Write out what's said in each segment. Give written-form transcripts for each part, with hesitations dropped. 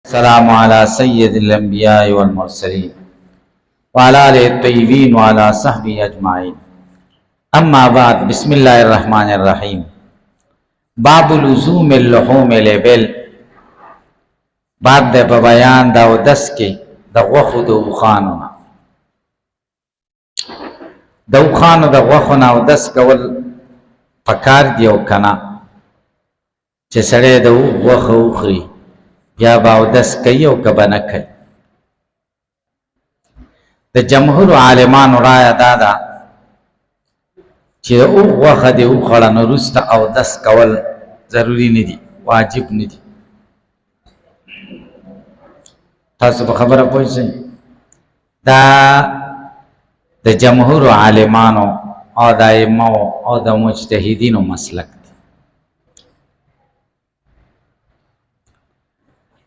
السلام على سيد الأنبياء والمرسلين وعلى آله الطيبين وعلى صحبه أجمعين أما بعد بسم الله الرحمن الرحيم باب لزوم اللحوم الإبل باب د بیان دا ودس کې د غوښو د وخانونه د وخانو د غوښونه او دس کول پکار دی او کنا چې سړی د غوښو وخوري بیا به اودس کوي او که به نه کوي. د جمهور عالمانو رایه دا ده چې د اوښ غوښه دې وخوړه نو وروسته اودس کول ضروري نه دي، واجب نه دي. تاسو په خبره پوه شئ؟ دا د جمهور عالمانو او د ائمو او د مجتهدینو مسلک دی.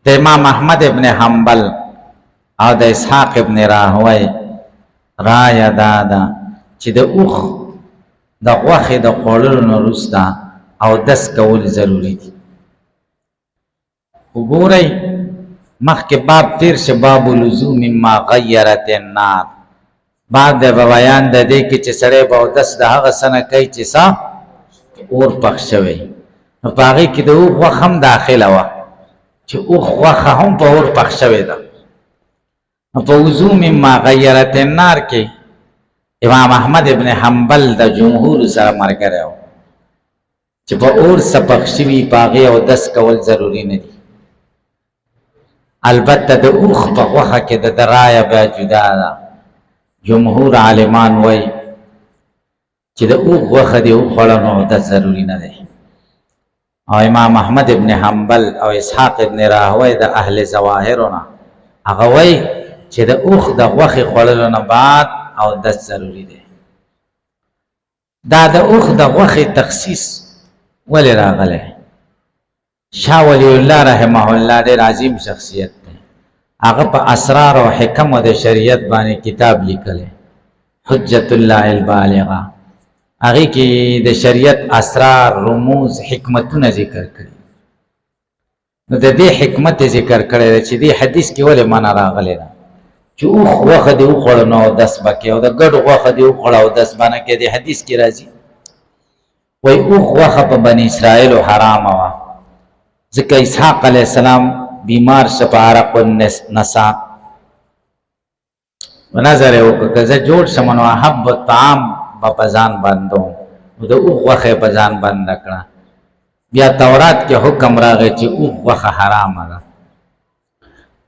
د امام احمد ابن حنبل او د اسحاق ابن راهوی رایه دا ده چې د اوښ د غوښې د خوړلو نه وروسته اودس کول ضروري دي. وګورئ مخکې باب تیر شه، باب لزوم ما غیرت النار، باب د بیان د دې کې چې سړی به اودس د هغه څه نه کوي چې څه اور پخ شوی، نو په هغې کې د اوښ غوښه هم داخله وه چې اوښ غوښه هم په اور پخ شوې ده. نو په وضو مما غیرت النار کې امام احمد ابن حنبل د جمهور سره ملګری و چې په اور څه پخ شوي په هغې اودس کول ضروري نه دي. البته د اوښ په غوښه کې د رایه بیا جدا ده. جمهور عالمان وایي چې د اوښ غوښه دې وخوړه نو اودس ضروري نه دی، او امام احمد ابن حنبل او اسحاق ابن راهوی د اهل ظواهرو نه هغه وایي چې د اوښ د غوښې خوړلو نه بعد اودس ضروري دی. دا د اوښ د غوښې تخصیص ولې راغلی؟ شاه ولی الله رحمه الله ډېر عظیم شخصیت دی. هغه په اسرار او حکم د شریعت باندې کتاب لیکلی، حجت الله البالغه. هغې کې د شریعت اسرار، رموز، حکمتونه ذکر کړي. نو د دې حکمت ذکر کړی دی چې دې حدیث کې ولې معنا راغلی ده چې اوښ غوښه دې وخوړه نو اودس به کوې، او د ګډو غوښه دې وخوړه اودس به نه کوې. دې حدیث کې راځي وایي اوښ غوښه په بني اسرائیلو حرامه وه، ځکه اسحاق علیه السلام بیمار شه په عرق النسا، نظر یې وکړه که زه جوړ شم نو احب الطعام به په ځان بندوم، نو د اوښ غوښه یې په ځان بنده کړه. بیا تورات کې حکم راغی چې اوښ غوښه حرامه ده.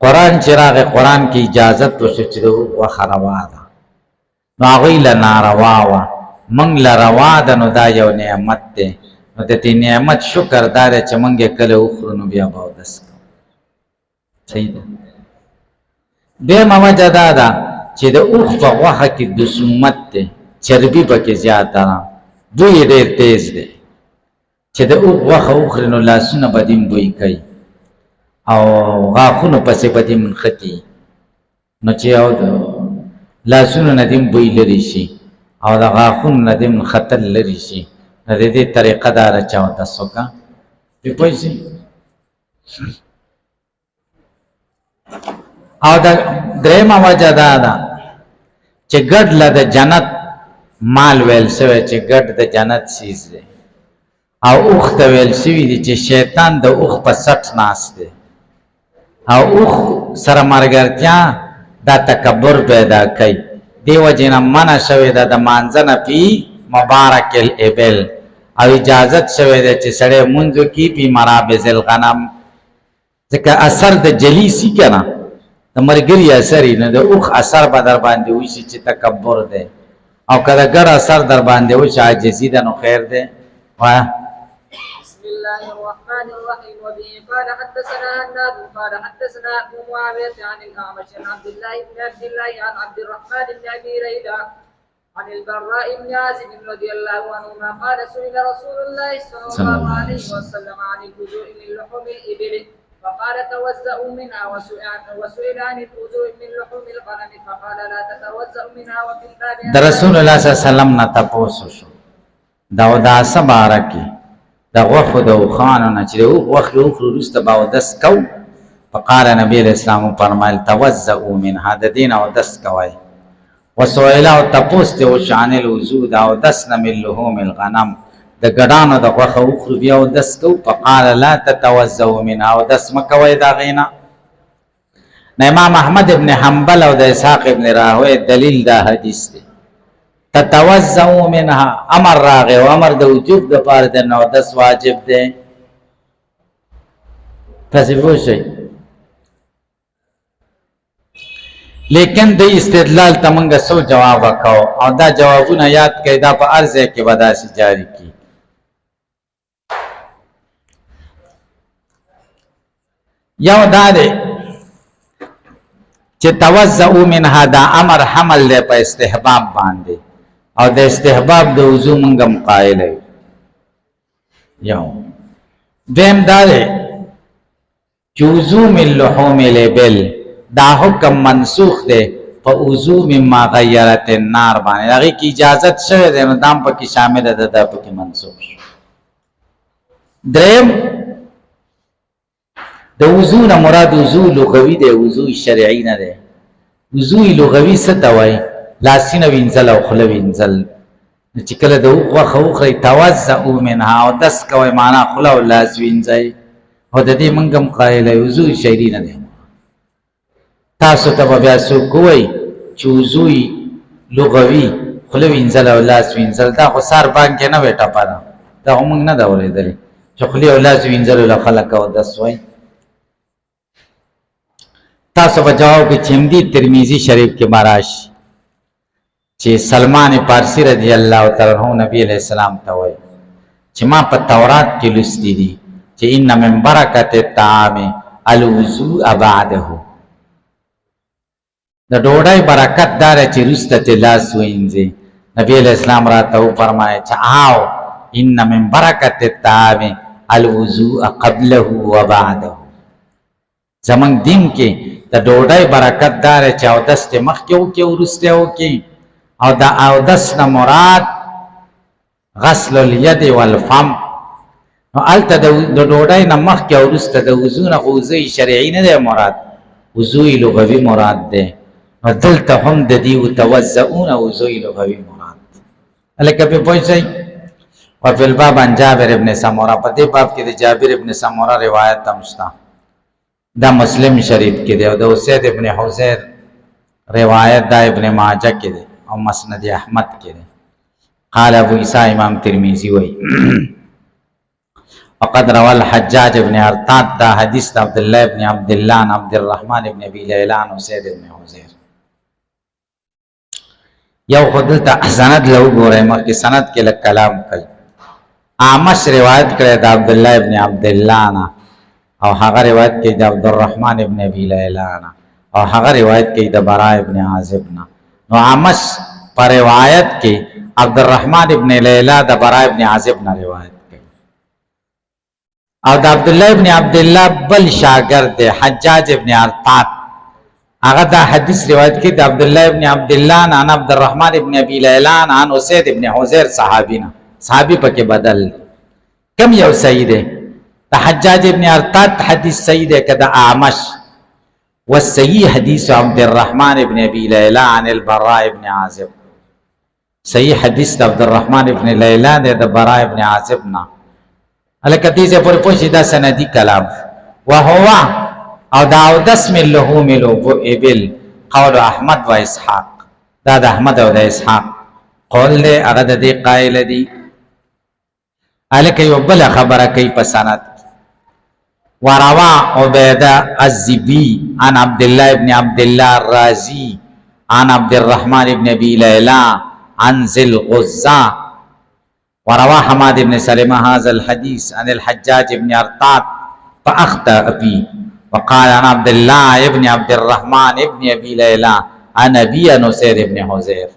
قرآن چې راغی قرآن کې اجازت وشو چې د اوښ غوښه روا ده، نو هغوی له ناروا وه، موږ له روا ده. نو دا یو نعمت دی، نو د دې نعمت شکر دا دی چې موږ یې کله وخورو نو بیا به اودس کوو. صحیح ده. دویمه وجه دا ده چې د اوښ په غوښه کې دسومت دی، چربي پکې زیاته ده، بوی یې ډېر تیز دی. چې د اوښ غوښه وخوري نو لاسونه به دې بوی کوي او غاښونو پسې به دې نښتي، نو چې او د لاسونو نه دې بوی لرې شي او د غاښونو نه دې نښتل لرې شي، نو د دې طریقه دا ده چې اودس وکړه. پرې پوه شئ؟ او د درېیمه وجه دا ده چې ګډ له د جنت مال ویل شوی چې ګډ د جنت سیز دی، او اوښ ته ویل شوي دي چې شیطان د اوښ په سټ ناست دی، او اوښ سره ملګرتیا دا تکبر پیدا کوي. دې وجې نه منع شوې ده د مانځه نه فی مبارک الابل، او اجازت شوی ده چې سړی مونځ وکړي فی مرابض الغنم، ځکه اثر د جلیسي که نه د ملګري اثر یې نو د اوښ اثر به در باندې وشي چې تکبر دی، او که د ګډ اثر در باندې وشي عاجزي ده نو خیر دی. وایه بسم الله الرحمن الرحيم. وبه قال حدثنا هناد قال حدثنا ابو معاويه عن الاعمش عن عبد الله بن عبد الله عن عبد الرحمن بن ابي ليلى عن البراء بن عازب رضي الله عنهما قال سئل رسول الله صلى الله عليه وسلم عن الوضوء من لحوم الابل فقال توزأوا منها، وسئل عن الوضوء من لحوم الغنم فقال لا تتوزأوا منها. وفي الباب د رسول الله صلی الله علیه وسلم نه تپوس شو دا اوداسه باره کې د غوښو د اوښانو نه چې د اوښ غوښې وخورو وروسته به اودس کوو، فقال نبی علیہ السلام فرمایل توضؤوا منها د دین او دس کوي وسئل او تپوس ته شان الوجود او دسن من لحوم الغنم د ګډانو د غوښه وخورو بیا او دس کو فقال لا تتوضؤوا منها او دس مکوي دا غینا امام احمد ابن حنبل او د اسحاق ابن راهوی دلیل دا حدیث دی تتوضؤوا منها امر راغه او امر د وجوب د پاره د نو دس واجب دی پس وښی لیکن د استدلال تمنګ سو جواب وکاو او دا جوابونه یاد کړئ دا په ارزه کې ودا سي جاری کی یو دا دی چې توضؤ منها دا امر حمل دی په استحباب باندې او د استحباب د وضو منګم قائل یو دیم دا دی چې وضو من لحوم الابل دا حکم منسوخ دی په وضو مما غیرت النار باندې هغه کی اجازت شوه د نظام پکې شامل ده د پکې منسوخ دریم د وضو نه مراد وضو لغوي دی وضو شرعي نه دی وضو لغوي څه ته وایي لاسینه وینځل او خوله وینځل چې کله د غوښه وخورئ توضؤ منها او دس کوئ معنا خوله او لاس وینځئ او د دې موږ هم قایل یو وضو شرعي نه دی تاسو ته بیا څوک وایي چې وضو لغوي خوله وینځل او لاس وینځل دا خو سار باندې نه وي ټپه ده دا موږ نه دا اورېدلې چې خوله او لاس وینځل له خلک او دس وایي تاسو په جواب کې چمدی ترمذی شریف کې ماراش چې سلمان پارسی رضی الله تعالی عنہ نبی علیہ السلام ته وایي چې ما په تورات کې لوستي دي چې ان من برکت الطعام الوضوء بعده د ډوډۍ برکت دار چې رسته لاس وینځي نبی علیہ السلام راته فرمایي چې آو ان من برکت الطعام الوضوء قبله وبعده زمنګ دین کې د ډوډۍ برکت دار چې او دست مخ کې او کې ورسته او کې او دا او دس نه مراد غسل اليد والفم نو الته د ډوډۍ نه مخ کې او ورسته د وضو نه وضو شرعي نه دی مراد وضو لغوي مراد دی نو دلته هم د دې توضؤون وضو لغوي مراد الکه په پوښتنه او په باب عن جابر ابن سموره په دې باب کې د جابر ابن سموره روایت هم شته دا مسلم شریف کې دی او د اسید ابن حذیر روایت دا ابن ماجه کې دی او مسند احمد کې دی قال ابو عیسی امام ترمذی وایي وقد روى الحجاج ابن ارطاد دا حدیث عبد الله ابن عبد الله عن عبد الرحمن ابن ابي ليلى عن اسید ابن حذیر یو خدلته سند له وګورئ مخکې سند کې لږ کلام کوي اعمش روایت کړی دا عبد الله ابن عبد الله نه او هغه روایت کې د عبد الرحمن ابن ابي ليلى او هغه روایت کې د براء ابن عازب نه نو عامش پر روایت کې عبد الرحمن ابن ليلى د براء ابن عازب نه روایت کوي او د عبد الله ابن عبد الله بل شاګرد حجاج ابن ارطاد هغه دا حدیث روایت کې د عبد الله ابن عبد الله عن عبد الرحمن ابن ابي ليلى عن اسید ابن حذیر صحابینا صحابي پکې بدل کم یو صحیح دی حجاج ابن ارطاد حدیث صحیح ہے کدا اعمش والصحیح حدیث عبد الرحمن ابن ابی لیلى عن البراء ابن عازب صحیح حدیث عبد الرحمن ابن لیلى دے دا براء ابن عازب نا الکتی سے پر پوشی دا سندی کلام وهو او دا او دسم اللحوم الابل قول احمد و اسحاق دا دا احمد او دا اسحاق قول دے اغد دے قائل دی الک یو بل خبره کوي پسند وروا عبيدة الزبي عن عبد الله بن عبد الله الرازي عن عبد الرحمن بن ابي ليلى عن ذي الغزة وروا حماد بن سلمة هذا الحديث عن الحجاج بن ارطاد فاخطأ فيه وقال عن عبد الله بن عبد الرحمن بن ابي ليلى عن ابي نصير بن حذير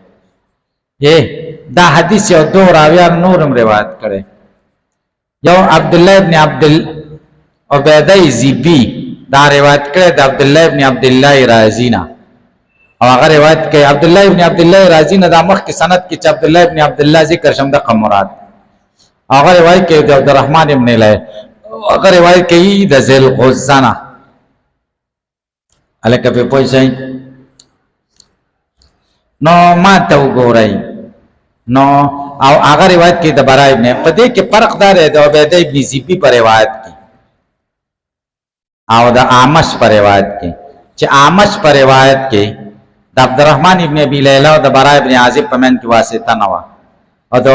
دا حدیث یو دو راویان نورم روایت کرے یو عبد الله بن عبد عبیدہ زیبی دا روایت کرے دا عبد الله بن عبد الله رازی نا او هغه روایت کوي عبد الله بن عبد الله رازی نا دا مخ کې سند کې عبد الله بن عبد الله ذکر شم د مراد هغه روایت کوي د عبد الرحمن بن لای هغه روایت کوي د ذل غزنا الکه په پوه شئ نو ما ته وګورئ نو او هغه روایت کې د برای ابن په دې کې فرق دار دی د عبیده ابن زیبی پر روایت کې او د اعمش پر روایت کې چې اعمش پر روایت کې د عبدالرحمن ابن ابي ليلى او د برای ابن عازب په من کې واسطه نه و او د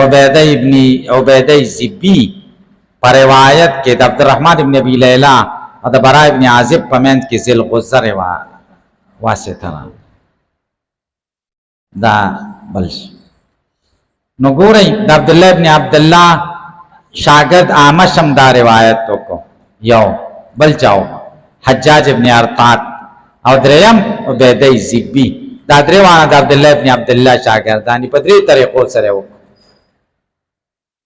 عبیده زیبی پر روایت کې د عبدالرحمن ابن ابي ليلى او د برای ابن عازب په من کې ذل غزر واسطه نه دا بل نو ګورئ د عبد الله ابن عبد الله شاگرد اعمش هم دا روایت وکړو یو بل چاو حجاج ابن ارطات او دریم عبیده زیبی دا درې وانه د عبد الله ابن عبد الله شاگردانی په درې طریقو سره وکړو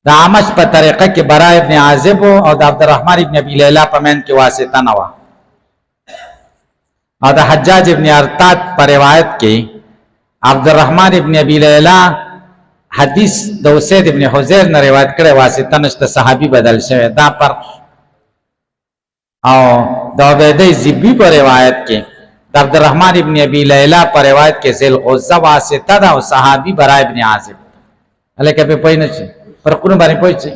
د اعمش په طریقه کې برای ابن عازب او د عبدالرحمن ابن ابي ليلى په من کې واسطه نه و او د حجاج ابن ارطات په روایت کې عبدالرحمن ابن ابي ليلى حدیث د اسید ابن حذیر نه روایت کړي واسطه نشته صحابي بدل شوی دا پر او د عبیده زیبی په روایت کې د عبدالرحمن ابن ابي ليلى په روایت کې ذل غزه واسطه ده او صحابي برای ابن عازب الکه په پوی نه شي پر قرن باندې پوی شي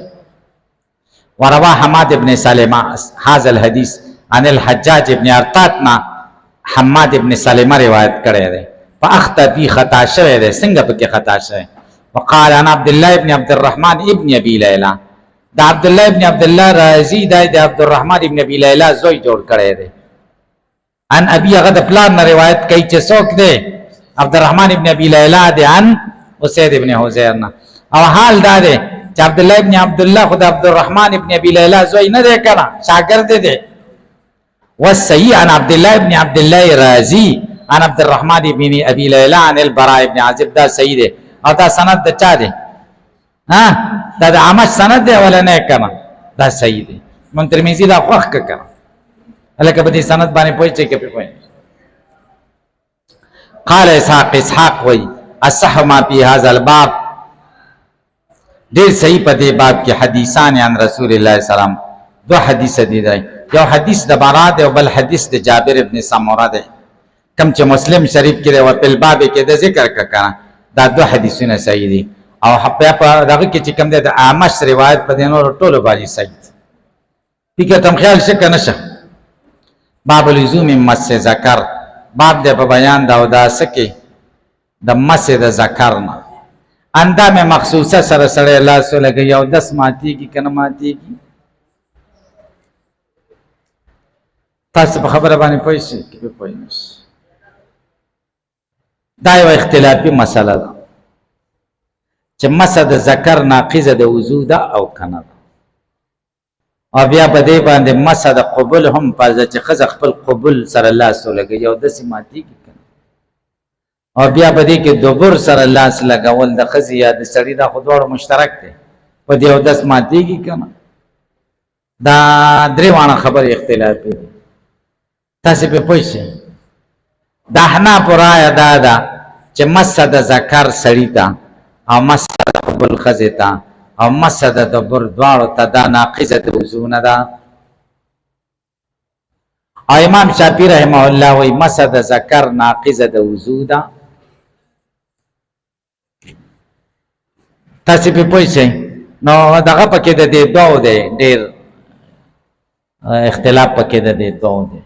وروا حماد ابن سلمہ هذا الحديث عن الحجاج ابن ارطاتنا حماد ابن سلمہ روایت کړي ده فاخطا فی خطا شوی ده څنګه پکې خطا شوی وقال انا عبد الله ابن عبد الرحمن ابن ابي ليلى دا عبد الله ابن عبد الله رازي دا د عبد الرحمن ابن ابي ليلى زوی جوړ کړي دي ان ابي غد پلان نه روایت کوي چې څوک دی عبد الرحمن ابن ابي ليلى دی ان اسید ابن حذیر نه او حال دا دی چې عبد الله ابن عبد الله خد عبد الرحمن ابن ابي ليلى زوی نه دی کړه شاګرد دی والسيء عن عبد الله ابن عبد الله رازي عن عبد الرحمن ابن ابي ليلى عن البراء ابن عازب دا صحیح دی او دا سند د چا دی ها دا د عامش سند دی ولا نه کما دا صحیح دی من ترمذی دا خوښ کړه الکه په دې سند باندې پوهی چې کې پوهی قال اسحاق وی اصح ما فی هذا الباب ډیر صحیح په دې باب کې حدیثان عن رسول الله سلام دو حدیث دي یو حدیث د بارات او بل حدیث د جابر ابن سمره دی کم چې مسلم شریف کې او په باب کې د ذکر کړه دا دو حدیثونه صحیح دي او په دغه کې چې کوم د اعمش روایت په دینو ټولو باندې صحیح دي که تم خیال شک نشه باب لزوم مس ذکر باب د بیان دا او دا سکه د مس د ذکر نه اندام مخصوصه سره سره الله سره لګي او 10 ماتي کی کنه ماتي کی تاسو په خبره باندې پوښتنه کې پوښتنه دا یو اختلافي مسله ده چې مسه د ذکر ناقضه د وضو ده او کنه ده او بیا په دې باندې مسه د قبول هم پز چې خزه خپل قبول سره الله سره لګي او د سماتی کی کنه او بیا په دې کې دوبر سره الله سره لګول د خزي یا د سړی دا خودور مشترک دی په دې او د سماتی کی کنه دا درې وانه خبر اختلافي دي تاسو په پوښتنه دا حنا پرایا دادا چې مسد ذکر سړی تا او مسد قبول خزتا او مسد دبر دواړو ته دا ناقضه د وضو نه ده او امام شافعی رحمه الله وی مسد ذکر ناقضه د وضو ده تاسو په پوښتنه نو دغه پکې د دې دوه ده ډېر اختلاف پکې د دې دوه ده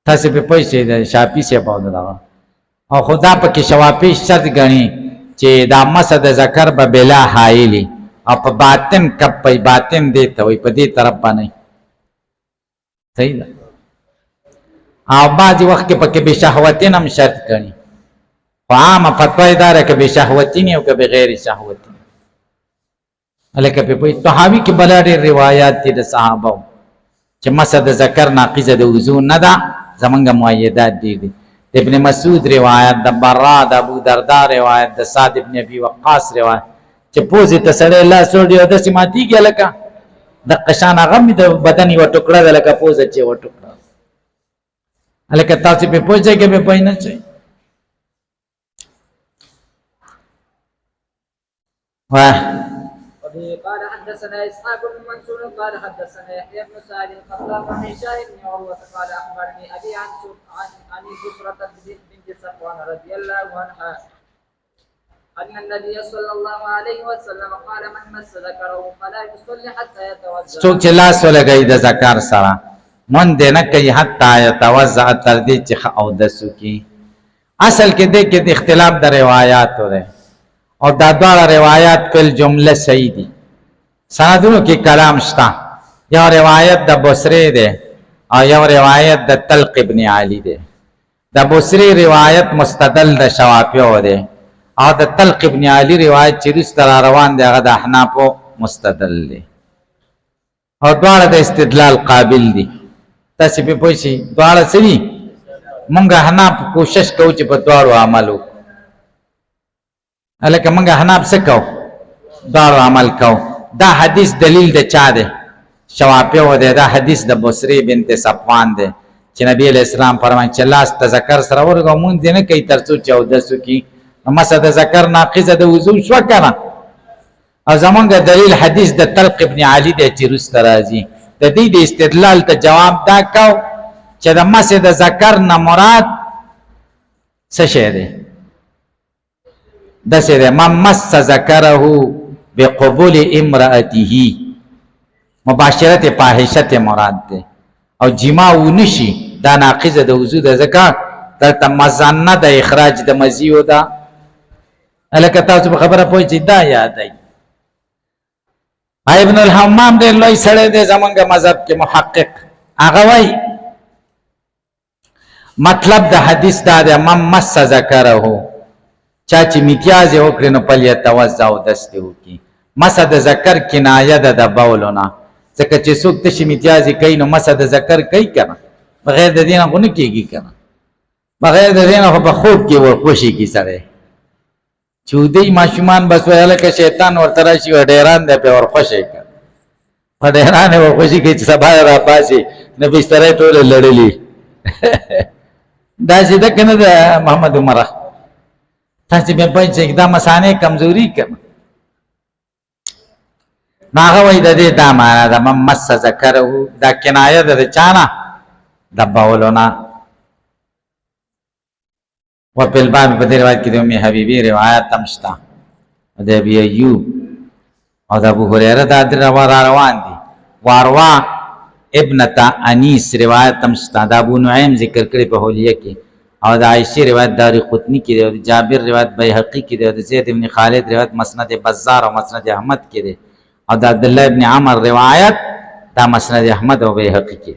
تاسو په پوښتنه د شافعی څخه پاو ده او خدا پکې شوافی شرط غني چې دا مسد ذکر به بلا حایلی او په باطن کپ په باطن دی ته وي په دې طرف باندې صحیح ده او بعض وخت کې پکې به شهوتین هم شرط غني عام فتوا اداره کې به شهوتین او کې بغیر شهوتین الکه په طحاوی کې بلاد روایت دي د صحابه چې مسد ذکر ناقضه د وضو نه ده زمونږ مؤیدات دي ابن مسعود روایت د برا د ابو دردا روایت د سعد ابن ابي وقاص روایت چې پوزي ته سره الله سړي او د سماتی کې لکه د قشان غم د بدن یو ټوکړه د لکه پوزه چې و ټوکړه الکه تاسو په پوزه کې به پاینه شي وبه وفيه قال حدثنا اسحاق بن منصور قال حدثنا يحيى بن سعد القطان عن هشام بن عروه قال اخبرني ابي عن بشرة بنت صفوان رضي الله عنها ان النبي صلى الله عليه وسلم قال من مس ذكره فلا يصلي حتى يتوضا. څوک چې لاس ولګي د ذکر سره مون دې نه کوي حتی يتوضا تر دې چې اودس کی. اصل کې دې کې د اختلاف د روایت وره او دا ډول روایت کل جمله صحیح دي. سندونو کې کلام شته. یو روایت د بصری ده او یو روایت د طلق ابن علی ده. د بصری روایت مستدل د شوافیو ده او د طلق ابن علی روایت چې رستر روان دی هغه د احنافو مستدل دی او دواړه د استدلال قابل دي. تاسو په پوه شئ دواړه سړي مونږ احناف کوشش کوو چې په دواړو عمل وکړو. الکه مونږ احناف څه کوو؟ دواړو عمل کوو. دا حدیث دلیل د چا دی؟ شوافیو دی. دا حدیث د بصری بنت صفوان دی چې نبی علیہ السلام فرمایي چې لاس تذکر سره ورغو مونږ دې نه کوي تر څو چې اودس وکړي. مسد ذکر ناقضه د وضو شو کنه. او زمونږ دلیل حدیث د طلق ابن علی د چې رست راځي. د دې د استدلال ته جواب دا کو چې د مسد ذکر نه مراد څه شی دی؟ د څه دی؟ مس ذکره بقبول امراته، مباشرت فاحشه مراد ده او جما ونشي دا ناقضه د وضو د ذکر دلته مزنه د اخراج د مزیو ده. الکه تاسو په خبره پوه چې دا یاد ای ابن الحمام دې لوی سره دې زمونږ مذهب کې محقق هغه وای مطلب د حدیث دا د مس ذکره چا چې میتیاز وکړي نو پلیه توزع او دسته وکي. مسد ذکر کنایه ده د بولونه ځکه چې څوک تشي میتیاز کوي نو مسد ذکر کوي کنه بغیر د دینه غو نه کیږي کنه. بغیر د دینه په خوب کې ور خوشي کی سره چودې ماشومان بس ویاله کې شیطان ورته راشي و ډیران ده په ور خوشي کړه په ډیران ور خوشي کې چې سبا را پاسي نه بسترې ټول لړلې دا چې د کنه د محمد عمر تاسو به په چې دا مسانه کمزوري کړه ناغه وای د دې دا معنا د مس ذکره دا کنایه د چانه د باولونه. وفي الباب په دې روایت کې د ام حبیبی روایت هم شته د ابي ایوب او د ابو هريره د روان دي. واروا ابنه انیس روایت هم شته د ابو نعیم ذکر کړي په حلیه کې او د عائشه روایت داری قطنی کې او د جابر روایت بیهقی کې او د زید ابن خالد روایت مسند بزار او مسند احمد کې دي او د عبد الله ابن عمر روایت دا مسند احمد او بیهقی کې.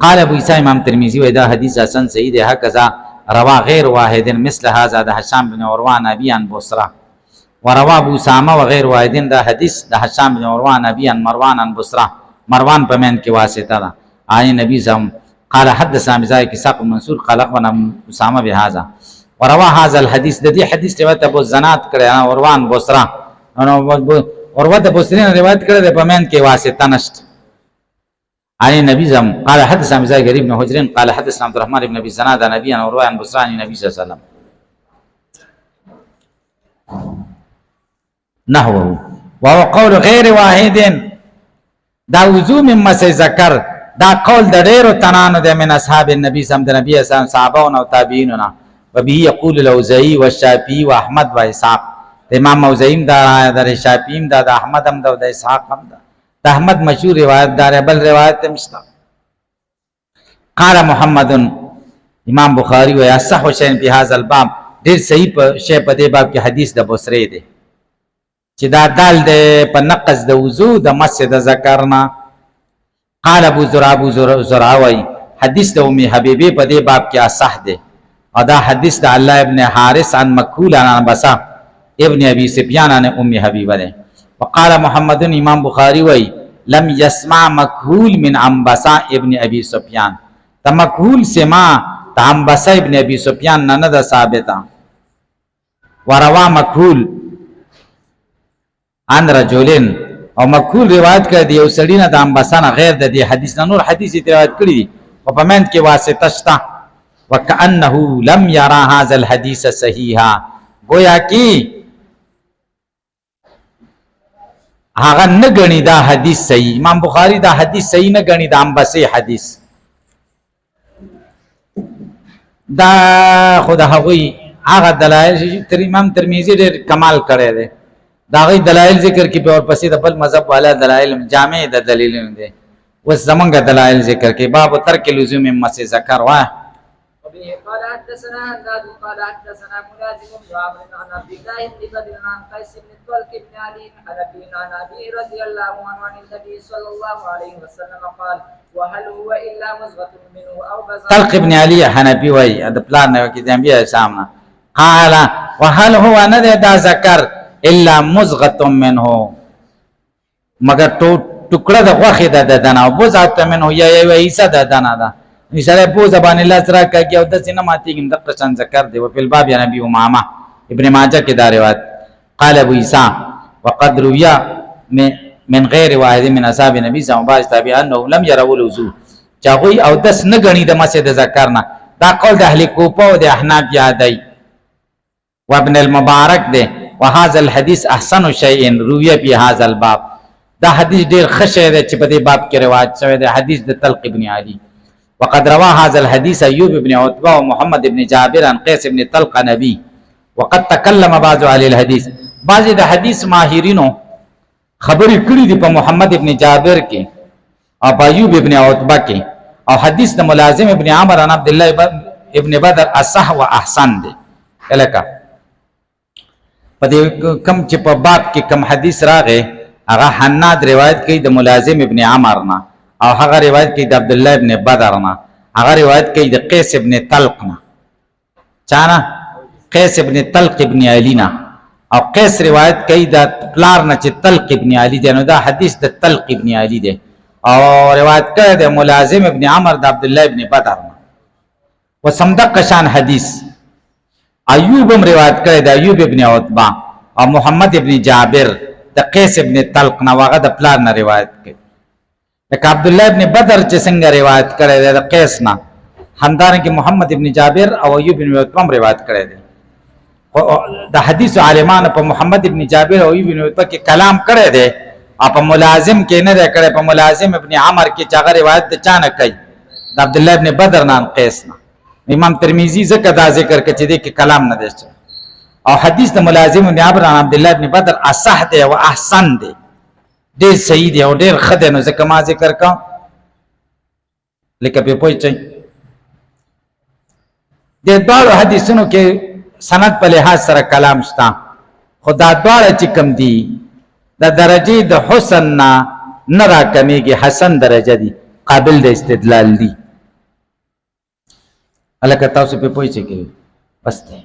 قال ابو عیسی امام ترمذی و دا حدیث حسن صحیح ده. هکذا روا غیر واحد مثل هذا د هشام بن عروه ابي عن بصره وروا ابو اسامه وغير واحد دا حدیث د هشام بن عروه ابي عن مروان عن بصره مروان په من کې واسطه ده. عن نبی زم قال حدثنا بزاي كساق منصور قال اخبرنا اسامه بهذا وروا هذا الحديث د دې حدیث روایت ابو زناد کړه عروان بصره نو عروه د بصری روایت کړه په من کې واسطه نشته. عن النبي زم قال حدثنا بزاي غريب بن حجر قال حدثنا عبد الرحمن بن ابي زناد عن ابي عن عروه عن بصره عن النبي صلى الله عليه وسلم نحوه وهو قول غير واحد. دا وضو من مس ذکر دا قول د ډیرو تنانو د من اصحاب النبي صلی الله علیه وسلم د نبی اسلام صحابه او تابعین و به یقول الاوزاعی والشافعی واحمد واسحاق. امام اوزاعی دا د شافعی دا د احمد هم دا د اسحاق هم دا د احمد مشهور روایت دار بل روایت مشتا. قال محمد امام بخاری و یصح شیء فی هذا الباب ډیر صحیح شی په دې باب کې حدیث د بصری دی چې دا دال د په نقص د وضو د مسجد ذکرنا. قال ابو زرعوی حدیث د ام حبیبی په دې باب کې اصح دی او دا حدیث د الله ابن حارث عن مکحول عن بصا ابن ابي سفيان عن ام حبیبه ده. وقال محمد امام بخاری وی لم يسمع مکحول من انبسا ابن ابي سفيان تا مکحول سما تا انبسا ابن ابي سفيان نه ده ثابته. وروا مکحول ان رجلن او مکحول روایت کړ دی یو سړی نه د انبسا نه غیر د دې حدیث نه نور حدیث روایت کړی دی او په من کې واسطه شته. وکانه لم يرى هذا الحديث صحيحا گویا کی هغه نه غني دا حدیث صحیح. امام بخاری دا حدیث صحیح نه غني، دا انبسي حدیث. دا خدا هغه دلایل تر امام ترمذی ډېر کمال کړی دی. دا غي دلایل ذکر کی په اور پسې د بل مذهب والا دلایل جامع د دلیل دی. وس زمونږ دلایل ذکر کی باب ترک لزوم مس ذکر وا. وبه قال حدثنا هناد قال حدثنا ملازم بن عمرو عن عبد الله بن بدر عن قيس بن طلق بن علي الحنفي عن ابي رضي الله عنه عن النبي صلى الله عليه وسلم قال وهل هو الا مزغه منه او بزغه. طلق بن علي حنفي وای د پلان نو کې د انبیاء سامنا قال وهل هو نه دا ذکر الا مزغه منه مگر ټوکړه د غوخه د دنا او بوزات منه یا ایسا د دنا دا نشره بو زبان الله سره کوي او د سینه ماتي د قشن ذکر دی په الباب یا نبی امامه ابن ماجه کې دا روایت قال ابو عيسى وقد روي من غیر واحد من اصحاب النبي صلى الله عليه وسلم انه لم يروا الوضوء چاغوي او دس نه غني د مسجد ذکر نه دا قول د اهل کوفه او د احناف یادای وابن المبارک ده وهذا الحديث احسن شيء روي في هذا الباب. دا حدیث ډیر خشه ده چې په دې باب کې روایت شوی ده حدیث د طلق ابن علي. وقد روى هذا الحديث ايوب بن عتبه ومحمد بن جابر عن قيس بن طلق نبي. وقد تكلم بعض اهل الحديث بعض د حدیث ماهرینو خبرې کړې دي په محمد ابن جابر کې او ایوب ابن عتبه کې او حدیث د ملازم ابن عمر عن عبد الله ابن بدر اصح واحسن دي. الکه په دې کم چې په باب کې کم حدیث راغې هغه حناد روایت کوي د ملازم ابن عمر نه او هغه روایت کوي د عبد الله ابن بدر نه هغه روایت کوي د قیس ابن طلق نه چانه قیس ابن طلق ابن علی نه او قیس روایت کوي د پلار نه چې طلق ابن علی دی نو دا حدیث د طلق ابن علی دی او روایت کوي د ملازم ابن عمر د عبد الله ابن بدر نه وسمدق شان حدیث ایوب هم روایت کړی د ایوب ابن عتبہ او محمد ابن جابر د قیس ابن طلق نه واغه د پلان نه روایت کړي. لکه عبد الله ابن بدر چې څنګه روایت کړی دی د قیس نه همدارنګه کې محمد ابن جابر او ایوب ابن عتبہ هم روایت کړی دی. د حدیث عالمانو په محمد ابن جابر او ایوب ابن عتبہ کې کلام کړی دی او په ملازم کې نه کړی په ملازم ابن عمر کې چې هغه روایت د چا نه کوي د عبد الله ابن بدر نه قیس نه. امام ترمذی ذکر دا ذکر کړي چې کې کلام نه دی او حدیث د ملازم ابن عمر عن عبد الله ابن بدر اصح دی او احسن دی ډېر صحیح دی او ډېر ښه دی نو ځکه ما ذکر کا لکه په پوهیږئ د دوه حدیثونو کې سند په لحاظ سره کلام شته خدا دواړه چې کم دي د درجه د حسن نه راکمیږي حسن درجه دي قابل د استدلال دي. الکه تاسو په پوهیږئ کې بس دی.